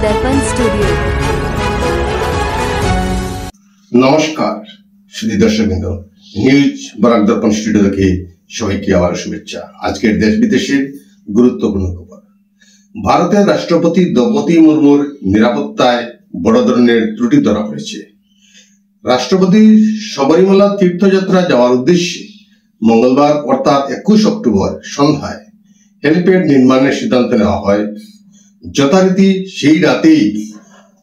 दर्पण स्टूडियो। नमस्कार सुधी दर्शकबृंद, নিউজ বরাক দর্পণ স্টুডিও থেকে সবাইকে আবার শুভেচ্ছা। আজকের দেশ বিদেশের গুরুত্বপূর্ণ খবর। ভারতের রাষ্ট্রপতি দ্রৌপদী মুর্মুর নিরাপত্তায় বড় ধরনের ত্রুটি ধরা পড়েছে। রাষ্ট্রপতি শবরীমালা তীর্থযাত্রা যাওয়ার উদ্দেশ্যে মঙ্গলবার অর্থাৎ 21 অক্টোবর সন্ধ্যায় হেলিপ্যাড নির্মাণের সিদ্ধান্ত নেওয়া হয়। যথারীতি সেই রাতেই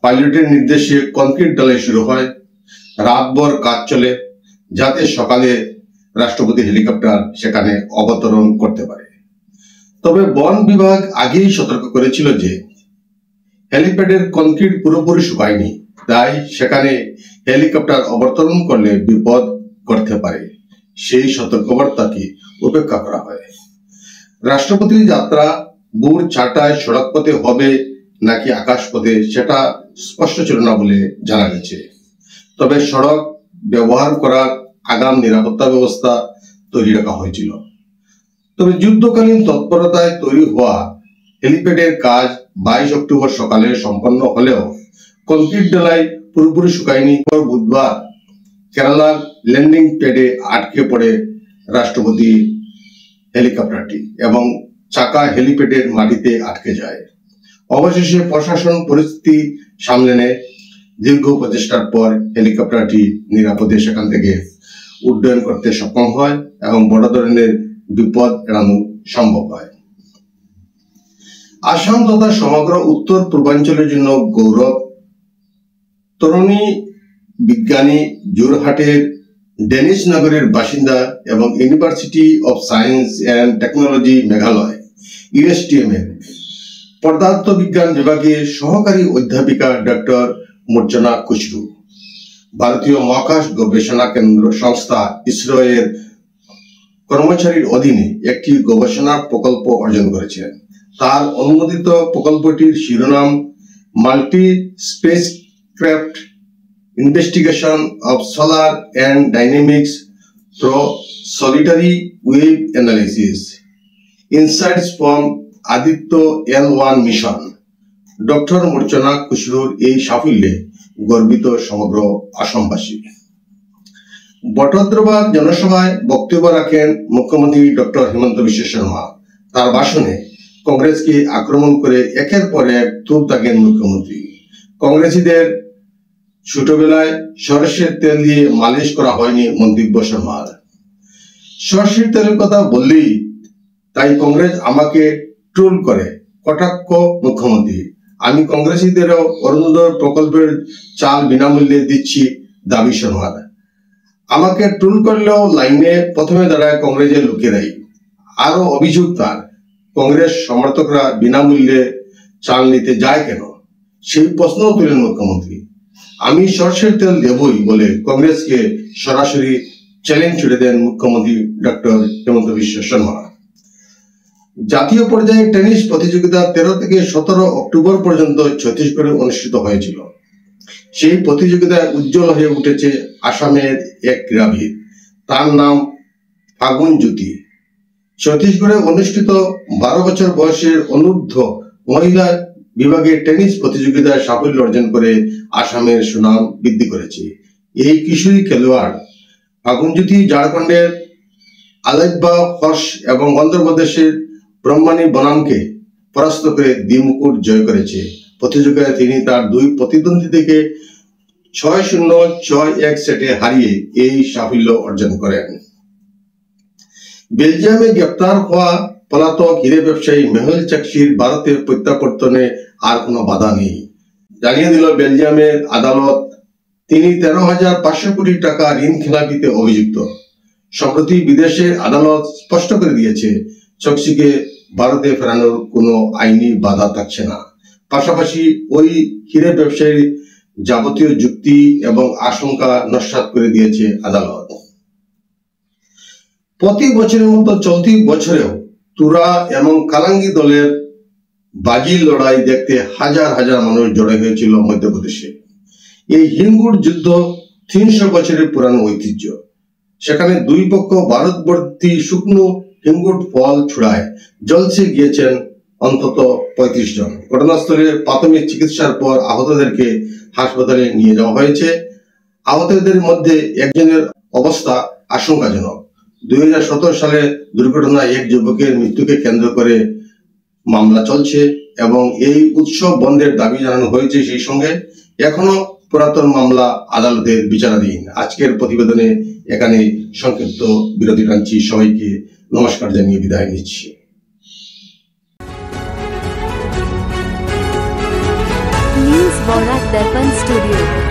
পাইলটের নির্দেশে কংক্রিট ঢালাই শুরু হয়। রাতভর কাজ চলে যাতে সকালে রাষ্ট্রপতি হেলিকপ্টার সেখানে অবতরণ করতে পারে। তবে বন বিভাগ আগেই সতর্ক করেছিল যে হেলিপ্যাডের কংক্রিট পুরোপুরি শুকায়নি, তাই সেখানে হেলিকপ্টার অবতরণ করলে বিপদ ঘটতে পারে। সেই সতর্কবার্তাকে উপেক্ষা করা হয়। রাষ্ট্রপতির যাত্রা ভোর 4টায় সড়ক পথে হবে নাকি আকাশপথে সেটা স্পষ্ট ছিল না বলে জানা গেছে। তবে সড়ক ব্যবহার করার আগাম নিরাপত্তা ব্যবস্থা তৈরি রাখা হয়েছিল। তবে যুদ্ধকালীন তৎপরতায় তৈরি হওয়া হেলিপ্যাডের কাজ 22 অক্টোবর সকালে সম্পন্ন হলেও কংক্রিট ঢালাই পুরোপুরি শুকায়নি। বুধবার কেরালার ল্যান্ডিং প্যাডে আটকে পড়ে রাষ্ট্রপতি হেলিকপ্টারটি এবং চাকা হেলিপ্যাডের মাটিতে আটকে যায়। অবশেষে প্রশাসন পরিস্থিতি সামলে নেয়। দীর্ঘ প্রচেষ্টার পর হেলিকপ্টারটি নিরাপদে সেখান থেকে উড্ডয়ন করতে সক্ষম হয় এবং বড় ধরনের বিপদ এড়ানো সম্ভব হয়। আসাম তথা সমগ্র উত্তর পূর্বাঞ্চলের জন্য গৌরব। তরুণী বিজ্ঞানী যোরহাটের ডেনিশ নগরের বাসিন্দা এবং university of science and technology Meghalaya USTM এর পদার্থ বিজ্ঞান বিভাগের সহকারী অধ্যাপিকা ডক্টর মূর্ছনা খুসরু ভারতীয় মহাকাশ গবেষণা কেন্দ্র সংস্থা ইসরো এর কর্মচারীর অধীনে একটি গবেষণা প্রকল্প অর্জন করেছেন। তার অনুমোদিত প্রকল্পটির শিরোনাম multi spacecraft investigation of solar and dynamics through solitary wave analysis insights from Aditya L1 mission. Doctor Murchhana খুসরুর এই সাফল্যে গর্বিত সমগ্র আসামবাসী। বটদ্রবার জনসভায় বক্তব্য রাখেন মুখ্যমন্ত্রী ডক্টর হিমন্ত বিশ্ব শর্মা। তার ভাষণে কংগ্রেসকে আক্রমণ করে একের পর এক তোপ দাগেন মুখ্যমন্ত্রী। কংগ্রেসীদের ছোটবেলায় সরষের তেল দিয়ে মালিশ করা হয়নি মন্তব্য শর্মার। সরষের তেলের কথা বললেই তাই কংগ্রেস আমাকে ট্রোল করে কটাক্ষ মুখ্যমন্ত্রী। আমি কংগ্রেসীদেরও অরুণোদয় প্রকল্পের চাল বিনামূল্যে দিচ্ছি দাবি শর্মার। আমাকে ট্রোল করলেও লাইনে প্রথমে দাঁড়ায় কংগ্রেসের লোকেরাই। আরো অভিযোগ তার, কংগ্রেস সমর্থকরা বিনামূল্যে চাল নিতে যায় কেন, সেই প্রশ্নও তুলেন মুখ্যমন্ত্রী। আমি সরষের তেল দেবই বলে কংগ্রেসকে সরাসরি চ্যালেঞ্জ ছুড়ে দেন মুখ্যমন্ত্রী ডক্টর হিমন্ত বিশ্ব শর্মা। জাতীয় পর্যায়ে টেনিস প্রতিযোগিতা 13 থেকে 17 অক্টোবর পর্যন্ত ছত্তিশগড়ে অনুষ্ঠিত হয়েছিল। সেই প্রতিযোগিতায় উজ্জ্বল হয়ে উঠেছে আসামের এক ক্রীড়াবিদ। তার নাম ফাগুন জ্যোতি। ছত্তিশগড়ে অনুষ্ঠিত 12 বছর বয়সের অনূর্ধ্ব মহিলা বিভাগে টেনিস প্রতিযোগিতায় সাফল্য অর্জন করে আসামের সুনাম বৃদ্ধি করেছে। এই কিশোরী খেলোয়াড় ফাগুন জ্যোতি ঝাড়খণ্ডের আলাইব্বা হর্ষ এবং অন্ধ্রপ্রদেশের ব্রহ্মানী বনামকে পরাস্ত করে দ্বিমুকুট জয় করেছে। প্রতিযোগিতায় তিনি তার দুই প্রতিদ্বন্দ্বী থেকে 6-0, 6-1 সেটে হারিয়ে এই সাফল্য অর্জন করেন। বেলজিয়ামে গ্রেপ্তার হওয়া পলাতক হিরে ব্যবসায়ী মেহুল চকসির ভারতে প্রত্যাবর্তনে আর কোনো বাধা নেই জানিয়ে দিল বেলজিয়ামের আদালত। তিনি 13,500 কোটি টাকা ঋণ খেলাপিতে অভিযুক্ত। সম্প্রতি বিদেশের আদালত স্পষ্ট করে দিয়েছে চকসিকে ভারতে ফেরানোর কোনো আইনি বাধা থাকছে না। পাশাপাশি ওই হিরে ব্যবসায়ীর যাবতীয় যুক্তি এবং আশঙ্কা নস্যাৎ করে দিয়েছে আদালত। প্রতি বছরের মতো চলতি বছরেও তুরা এবং কালাঙ্গি দলের বাজির লড়াই দেখতে হাজার হাজার মানুষ জড়ো হয়েছিল মধ্যপ্রদেশে। এই হিঙ্গুর যুদ্ধ 300 বছরের পুরানো ঐতিহ্য। সেখানে দুই পক্ষ ভারতবর্তী শুকনো হিঙ্গুর ফল ছুড়ায় জলসে গিয়েছেন অন্তত 35 জন। ঘটনাস্থলে প্রাথমিক চিকিৎসার পর আহতদেরকে হাসপাতালে নিয়ে যাওয়া হয়েছে। আহতদের মধ্যে একজনের অবস্থা আশঙ্কাজনক। 2017 সালে দুর্ঘটনায় এক যুবকের মৃত্যুকে কেন্দ্র করে মামলা চলছে এবং এই উৎসব বন্ধের দাবি জানানো হয়েছে। সেই সঙ্গে এখনো পুরাতন মামলা আদালতের বিচারাধীন। আজকের প্রতিবেদনে এখানে সংক্ষিপ্ত বিরতি টানছি। সবাইকে নমস্কার জানিয়ে বিদায় নিচ্ছি। न्यूज़ बराक दर्पण स्टूडियो।